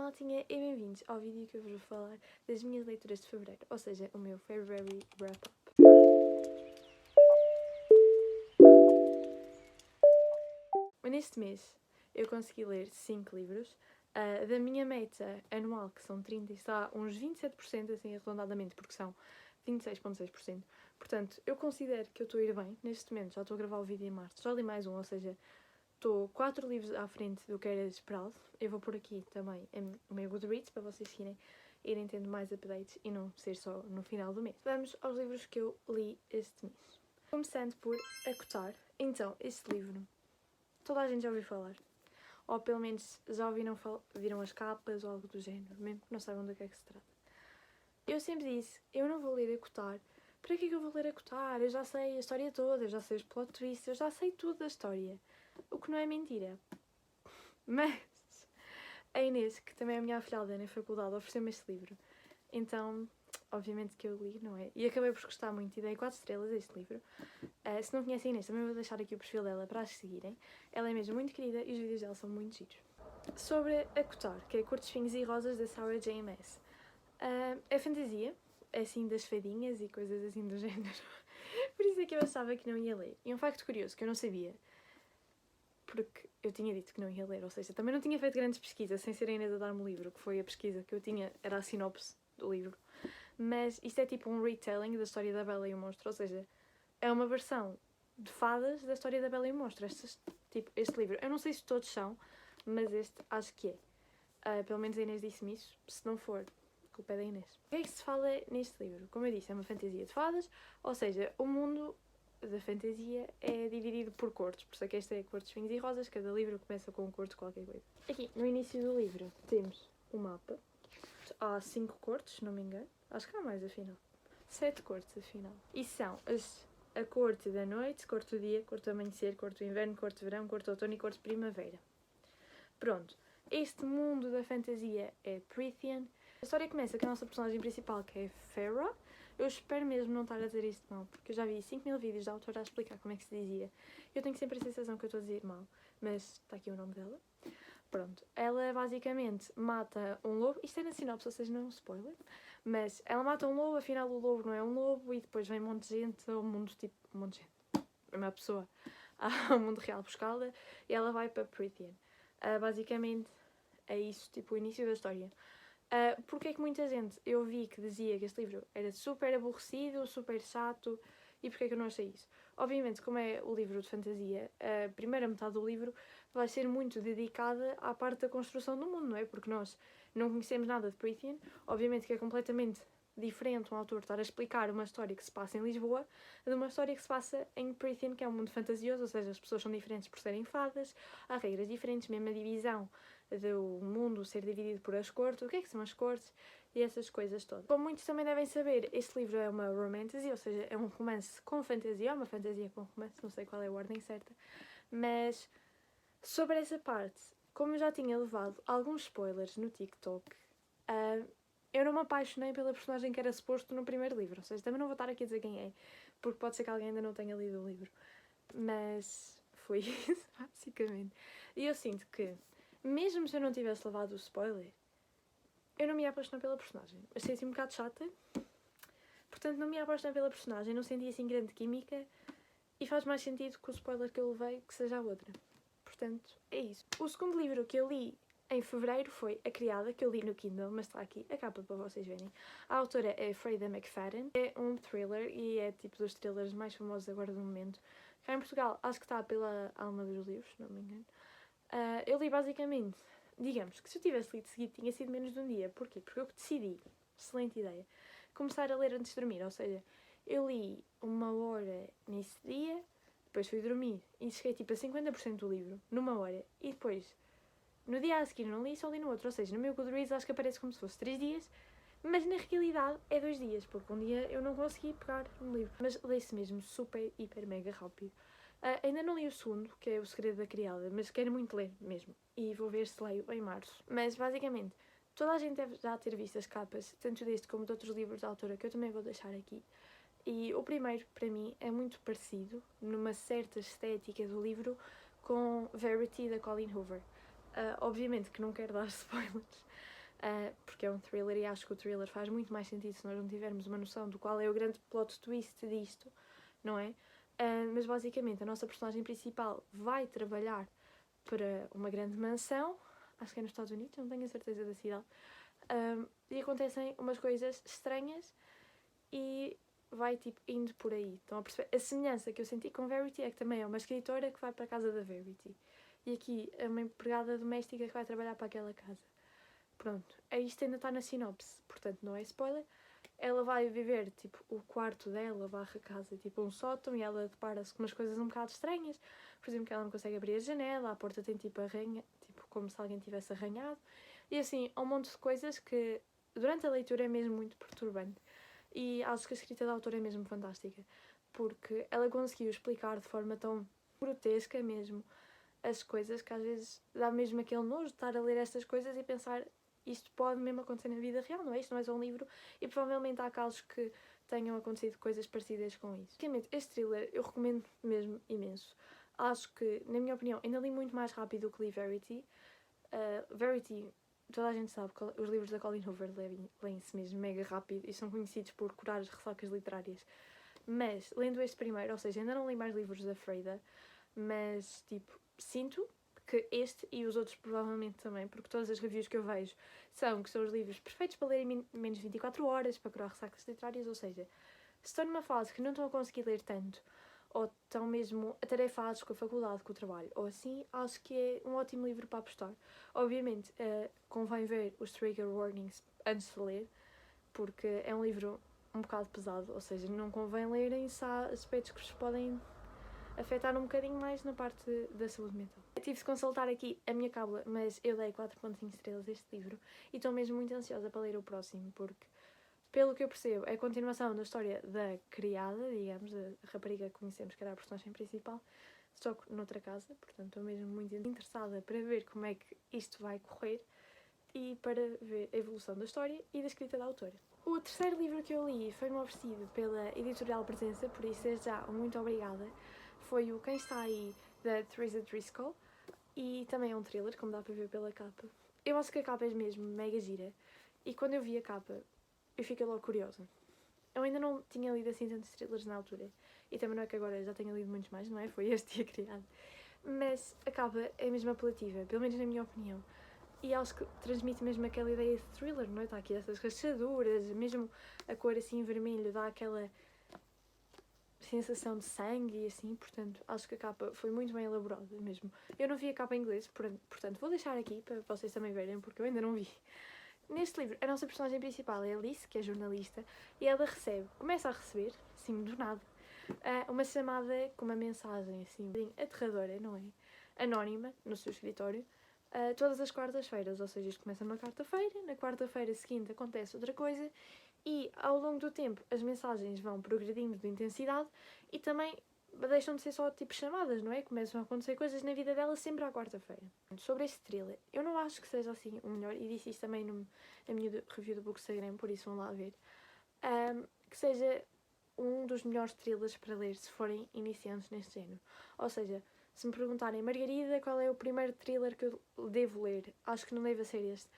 maltinha, e bem-vindos ao vídeo que eu vos vou falar das minhas leituras de fevereiro, ou seja, o meu February Wrap-Up. Neste mês eu consegui ler 5 livros, da minha meta anual, que são 30, está uns 27%, assim arredondadamente, porque são 26,6%. Portanto, eu considero que eu estou a ir bem. Neste momento já estou a gravar o vídeo em março, já li mais um, ou seja, estou 4 livros à frente do que era esperado. Eu vou pôr aqui também o meu Goodreads para vocês irem tendo mais updates e não ser só no final do mês. Vamos aos livros que eu li este mês. Começando por Acotar. Então, este livro toda a gente já ouviu falar. Ou pelo menos já viram as capas ou algo do género, mesmo que não saibam do que é que se trata. Eu sempre disse, eu não vou ler Acotar. Para que é que eu vou ler Acotar? Eu já sei a história toda, eu já sei os plot twists, eu já sei tudo da história. O que não é mentira. Mas a Inês, que também é a minha afilhada na faculdade, ofereceu-me este livro. Então, obviamente que eu li, não é? E acabei por gostar muito e dei 4 estrelas a este livro. Se não conhecem a Inês, também vou deixar aqui o perfil dela para as seguirem. Ela é mesmo muito querida e os vídeos dela são muito giros. Sobre Acotar, que é Cortes, Espinhos e Rosas, da Sarah J. Maas. É fantasia, é assim das fadinhas e coisas assim do género. Por isso é que eu achava que não ia ler. E um facto curioso, que eu não sabia, porque eu tinha dito que não ia ler, ou seja, também não tinha feito grandes pesquisas, sem ser a Inês a dar-me o livro, que foi a pesquisa que eu tinha, era a sinopse do livro. Mas isto é tipo um retelling da história da Bela e o Monstro, ou seja, é uma versão de fadas da história da Bela e o Monstro. Este livro, eu não sei se todos são, mas este acho que é. Pelo menos a Inês disse-me isso, se não for, a culpa é da Inês. O que é que se fala neste livro? Como eu disse, é uma fantasia de fadas, ou seja, o mundo da fantasia é dividido por cortes, por isso é que este é Cortes, Espinhos e Rosas, cada livro começa com um corte qualquer coisa. Aqui, no início do livro, temos um mapa. Há 5 cortes, se não me engano. Acho que há mais, afinal. 7 cortes, afinal. E são a corte da noite, corte do dia, corte do amanhecer, corte do inverno, corte de verão, corte de outono e corte de primavera. Pronto. Este mundo da fantasia é Prythian. A história começa com a nossa personagem principal, que é Feyre. Eu espero mesmo não estar a dizer isto mal, porque eu já vi 5.000 vídeos da autora a explicar como é que se dizia. Eu tenho sempre a sensação que eu estou a dizer mal, mas está aqui o nome dela. Pronto, ela basicamente mata um lobo, isto é na sinopse, ou seja, não é um spoiler, mas ela mata um lobo, afinal o lobo não é um lobo, e depois vem um monte de gente, ou um monte de gente, uma pessoa, ao mundo real buscá-la, e ela vai para Prythian. Basicamente é isso, tipo, o início da história. Porque é que muita gente, eu vi que dizia que este livro era super aborrecido, super chato, e porque é que eu não achei isso? Obviamente, como é o livro de fantasia, a primeira metade do livro vai ser muito dedicada à parte da construção do mundo, não é? Porque nós não conhecemos nada de Prythian, obviamente que é completamente diferente um autor estar a explicar uma história que se passa em Lisboa de uma história que se passa em Prythian, que é um mundo fantasioso, ou seja, as pessoas são diferentes por serem fadas, há regras diferentes, mesmo a divisão do mundo ser dividido por as cortes, o que é que são as cortes e essas coisas todas. Como muitos também devem saber, este livro é uma romantasy, ou seja, é um romance com fantasia, uma fantasia com romance, não sei qual é a ordem certa, mas sobre essa parte, como eu já tinha levado alguns spoilers no TikTok, eu não me apaixonei pela personagem que era suposto no primeiro livro, ou seja, também não vou estar aqui a dizer quem é, porque pode ser que alguém ainda não tenha lido o livro, mas foi isso, basicamente. E eu sinto que, mesmo se eu não tivesse levado o spoiler, eu não me ia apaixonar pela personagem. Achei assim um bocado chata, portanto não me ia apaixonar pela personagem, não senti assim grande química, e faz mais sentido que o spoiler que eu levei que seja a outra. Portanto, é isso. O segundo livro que eu li em fevereiro foi A Criada, que eu li no Kindle, mas está aqui a capa para vocês verem. A autora é Freida McFadden, é um thriller e é tipo dos thrillers mais famosos agora do momento. Cá em Portugal, acho que está pela Alma dos Livros, se não me engano. Eu li basicamente, digamos que se eu tivesse lido seguido tinha sido menos de um dia. Porquê? Porque eu decidi, excelente ideia, começar a ler antes de dormir, ou seja, eu li 1 hora nesse dia, depois fui dormir e cheguei tipo a 50% do livro, numa hora, e depois, no dia a seguir não li, só li no outro, ou seja, no meu Goodreads acho que aparece como se fosse 3 dias, mas na realidade é 2 dias, porque um dia eu não consegui pegar no livro, mas lê-se mesmo super, hiper, mega rápido. Ainda não li o segundo, que é O Segredo da Criada, mas quero muito ler mesmo, e vou ver se leio em março. Mas basicamente, toda a gente deve já ter visto as capas, tanto deste como de outros livros da autora, que eu também vou deixar aqui. E o primeiro, para mim, é muito parecido, numa certa estética do livro, com Verity, da Colleen Hoover. Obviamente que não quero dar spoilers, porque é um thriller e acho que o thriller faz muito mais sentido se nós não tivermos uma noção do qual é o grande plot twist disto, não é? Mas basicamente a nossa personagem principal vai trabalhar para uma grande mansão, acho que é nos Estados Unidos, não tenho a certeza da cidade, e acontecem umas coisas estranhas e vai tipo indo por aí. Estão a perceber? A semelhança que eu senti com Verity é que também é uma escritora que vai para a casa da Verity e aqui é uma empregada doméstica que vai trabalhar para aquela casa. Pronto, isto ainda está na sinopse, portanto não é spoiler. Ela vai viver, tipo, o quarto dela, barra casa, tipo um sótão, e ela depara-se com umas coisas um bocado estranhas. Por exemplo, que ela não consegue abrir a janela, a porta tem tipo arranha, tipo como se alguém tivesse arranhado. E assim, há um monte de coisas que durante a leitura é mesmo muito perturbante. E acho que a escrita da autora é mesmo fantástica, porque ela conseguiu explicar de forma tão grotesca mesmo as coisas que às vezes dá mesmo aquele nojo de estar a ler estas coisas e pensar isto pode mesmo acontecer na vida real, não é? Isto não é só um livro e provavelmente há casos que tenham acontecido coisas parecidas com isso. Basicamente, este thriller eu recomendo mesmo imenso. Acho que, na minha opinião, ainda li muito mais rápido do que li Verity. Verity, toda a gente sabe que os livros da Colleen Hoover leem-se mesmo mega rápido e são conhecidos por curar as ressacas literárias. Mas, lendo este primeiro, ou seja, ainda não li mais livros da Freida, mas, tipo, sinto que este e os outros provavelmente também, porque todas as reviews que eu vejo são que são os livros perfeitos para ler em menos de 24 horas, para curar ressacas literárias, ou seja, se estão numa fase que não estão a conseguir ler tanto, ou estão mesmo atarefados com a faculdade, com o trabalho, ou assim, acho que é um ótimo livro para apostar. Obviamente, convém ver os trigger warnings antes de ler, porque é um livro um bocado pesado, ou seja, não convém lerem se há aspectos que vos podem afetar um bocadinho mais na parte da saúde mental. Eu tive de consultar aqui a minha cábula, mas eu dei 4.5 estrelas a este livro e estou mesmo muito ansiosa para ler o próximo, porque, pelo que eu percebo, é a continuação da história da criada, digamos, da rapariga que conhecemos, que era a personagem principal, só que noutra casa, portanto estou mesmo muito interessada para ver como é que isto vai correr e para ver a evolução da história e da escrita da autora. O terceiro livro que eu li foi-me oferecido pela Editorial Presença, por isso desde já muito obrigada. Foi o Quem Está Aí, da Teresa Driscoll, e também é um thriller, como dá para ver pela capa. Eu acho que a capa é mesmo mega gira, e quando eu vi a capa, eu fiquei logo curiosa. Eu ainda não tinha lido assim tantos thrillers na altura, e também não é que agora já tenha lido muitos mais, não é? Foi este dia criado. Mas a capa é mesmo apelativa, pelo menos na minha opinião. E acho que transmite mesmo aquela ideia de thriller, não é? Está aqui essas rachaduras, mesmo a cor assim vermelho dá aquela sensação de sangue e assim, portanto, acho que a capa foi muito bem elaborada mesmo. Eu não vi a capa em inglês, portanto, vou deixar aqui para vocês também verem, porque eu ainda não vi. Neste livro, a nossa personagem principal é Alice, que é jornalista, e ela começa a receber, assim, do nada, uma chamada com uma mensagem, assim, bem aterradora, não é? Anónima, no seu escritório, todas as quartas-feiras, ou seja, isto começa numa quarta-feira, na quarta-feira seguinte acontece outra coisa, e ao longo do tempo as mensagens vão progredindo de intensidade e também deixam de ser só tipo chamadas, não é? Começam a acontecer coisas na vida dela sempre à quarta-feira. Sobre este thriller, eu não acho que seja assim o melhor, e disse isto também na minha review do Bookstagram, por isso vão lá ver, que seja um dos melhores thrillers para ler se forem iniciantes neste género. Ou seja, se me perguntarem, Margarida, qual é o primeiro thriller que eu devo ler? Acho que não deve ser este.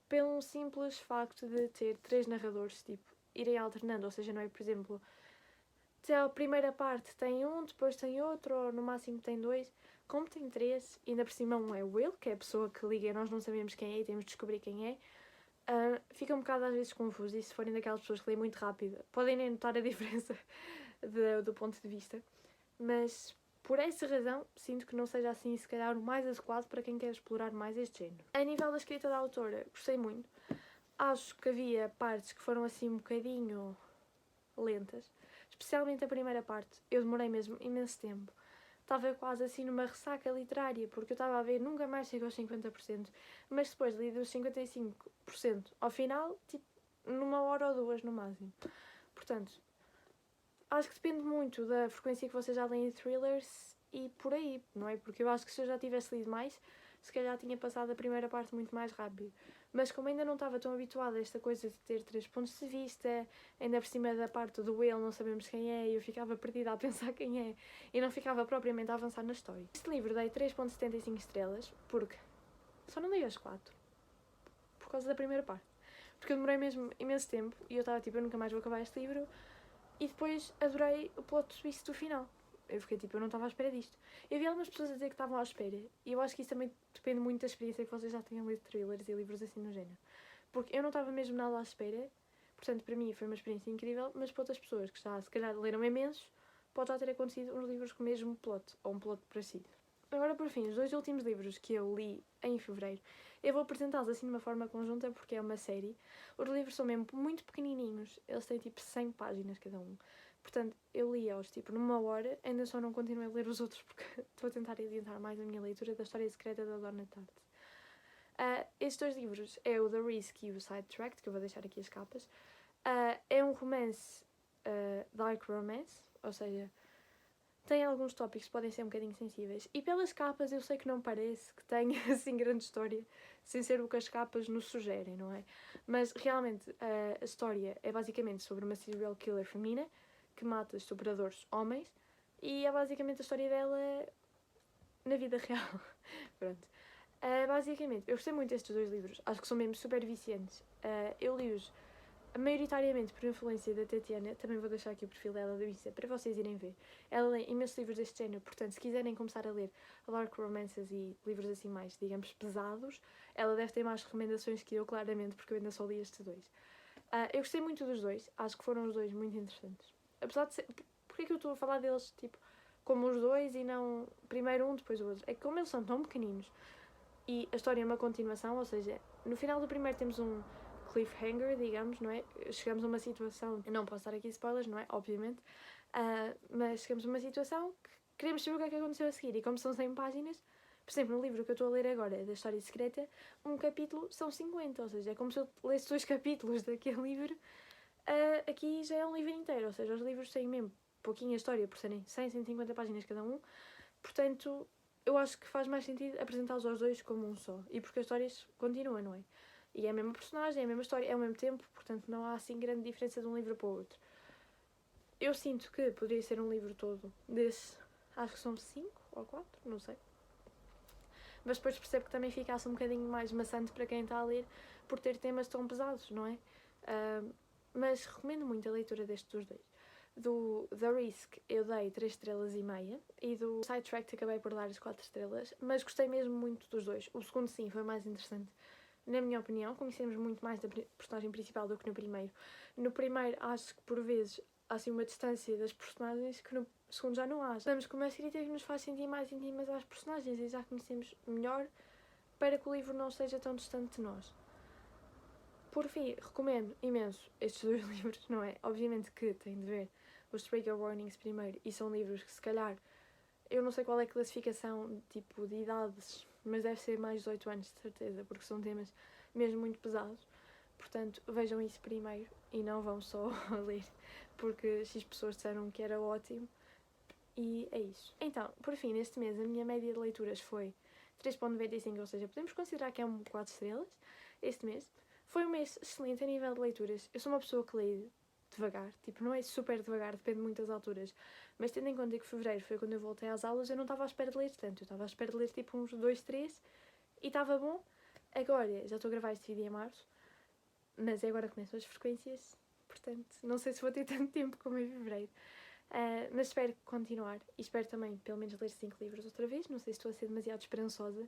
Pelo simples facto de ter 3 narradores, tipo, irem alternando, ou seja, não é, por exemplo, se a primeira parte tem um, depois tem outro, ou no máximo tem 2, como tem 3, ainda por cima um é o Will, que é a pessoa que liga e nós não sabemos quem é e temos de descobrir quem é, fica um bocado às vezes confuso, e se forem daquelas pessoas que leem muito rápido, podem nem notar a diferença do ponto de vista, mas por essa razão, sinto que não seja assim, se calhar, o mais adequado para quem quer explorar mais este género. A nível da escrita da autora, gostei muito. Acho que havia partes que foram assim um bocadinho lentas, especialmente a primeira parte. Eu demorei mesmo imenso tempo. Estava quase assim numa ressaca literária, porque eu estava a ver, nunca mais chegou aos 50%, mas depois li dos 55% ao final, tipo, numa hora ou duas no máximo. Portanto, acho que depende muito da frequência que vocês já leem thrillers e por aí, não é? Porque eu acho que se eu já tivesse lido mais, se calhar tinha passado a primeira parte muito mais rápido. Mas como ainda não estava tão habituada a esta coisa de ter 3 pontos de vista, ainda por cima da parte do Will não sabemos quem é, e eu ficava perdida a pensar quem é, e não ficava propriamente a avançar na história. Este livro dei 3.75 estrelas, porque só não dei as 4. Por causa da primeira parte. Porque eu demorei mesmo imenso tempo e eu estava tipo, eu nunca mais vou acabar este livro. E depois adorei o plot twist do final. Eu fiquei tipo, eu não estava à espera disto. Eu vi algumas pessoas a dizer que estavam à espera. E eu acho que isso também depende muito da experiência que vocês já tenham lido thrillers e livros assim no género. Porque eu não estava mesmo nada à espera. Portanto, para mim foi uma experiência incrível. Mas para outras pessoas que já se calhar leram imensos, pode já ter acontecido uns livros com o mesmo plot. Ou um plot parecido. Agora, por fim, os 2 últimos livros que eu li em fevereiro, eu vou apresentá-los assim de uma forma conjunta porque é uma série. Os livros são mesmo muito pequenininhos, eles têm tipo 100 páginas cada um. Portanto, eu li-os tipo numa hora, ainda só não continuei a ler os outros porque estou a tentar adiantar mais a minha leitura da História Secreta da Donna Tartt. Estes 2 livros é o The Risk e o Sidetracked, que eu vou deixar aqui as capas. É um romance, dark romance, ou seja, tem alguns tópicos que podem ser um bocadinho sensíveis. E pelas capas eu sei que não parece que tenha assim grande história, sem ser o que as capas nos sugerem, não é? Mas realmente a história é basicamente sobre uma serial killer feminina que mata estupradores homens e é basicamente a história dela na vida real. Pronto. Basicamente, eu gostei muito destes 2 livros, acho que são mesmo super viciantes. Eu li-os maioritariamente por influência da Tatiana, também vou deixar aqui o perfil dela do Insta para vocês irem ver. Ela lê imensos livros deste género, portanto, se quiserem começar a ler dark romances e livros assim mais, digamos, pesados, ela deve ter mais recomendações que eu, claramente, porque eu ainda só li estes 2. Eu gostei muito dos 2, acho que foram os 2 muito interessantes. Apesar de ser... Porquê é que eu estou a falar deles, tipo, como os 2 e não primeiro um, depois o outro? É que como eles são tão pequeninos e a história é uma continuação, ou seja, no final do primeiro temos um cliffhanger, digamos, não é? Chegamos a uma situação, eu não posso dar aqui spoilers, não é? Obviamente, mas chegamos a uma situação que queremos saber o que é que aconteceu a seguir, e como são 100 páginas, por exemplo, no livro que eu estou a ler agora, da História Secreta, um capítulo são 50, ou seja, é como se eu lesse 2 capítulos daquele livro, aqui já é um livro inteiro, ou seja, os livros têm mesmo pouquinha história, por serem 100, 150 páginas cada um, portanto, eu acho que faz mais sentido apresentá-los aos 2 como um só, e porque as histórias continuam, não é? E é a mesma personagem, é a mesma história, é ao mesmo tempo, portanto não há assim grande diferença de um livro para o outro. Eu sinto que poderia ser um livro todo desse, acho que são 5 ou 4, não sei. Mas depois percebo que também ficasse um bocadinho mais maçante para quem está a ler por ter temas tão pesados, não é? Mas recomendo muito a leitura destes 2. Do The Risk eu dei 3 estrelas e meia e do Sidetracked acabei por dar as 4 estrelas, mas gostei mesmo muito dos 2. O segundo sim foi mais interessante, na minha opinião, conhecemos muito mais da personagem principal do que no primeiro. No primeiro acho que por vezes há assim uma distância das personagens que no segundo já não há. Estamos com uma escrita que nos faz sentir mais íntimas às personagens e já conhecemos melhor para que o livro não seja tão distante de nós. Por fim, recomendo imenso estes 2 livros, não é? Obviamente que têm de ver os Trigger Warnings primeiro, e são livros que se calhar, eu não sei qual é a classificação tipo de idades, mas deve ser mais de 18 anos de certeza, porque são temas mesmo muito pesados. Portanto, vejam isso primeiro e não vão só ler porque X pessoas disseram que era ótimo. E é isso. Então, por fim, neste mês a minha média de leituras foi 3.95, ou seja, podemos considerar que é um 4 estrelas este mês. Foi um mês excelente a nível de leituras. Eu sou uma pessoa que lê devagar, tipo, não é super devagar, depende muito das alturas, mas tendo em conta que fevereiro foi quando eu voltei às aulas, eu não estava à espera de ler tanto, eu estava à espera de ler tipo uns 2, 3 e estava bom. Agora, já estou a gravar este vídeo em março, mas agora começam as frequências, portanto, não sei se vou ter tanto tempo como em fevereiro. Mas espero continuar e espero também pelo menos ler 5 livros outra vez, não sei se estou a ser demasiado esperançosa.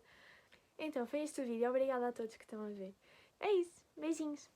Então, foi este o vídeo, obrigada a todos que estão a ver. É isso, beijinhos!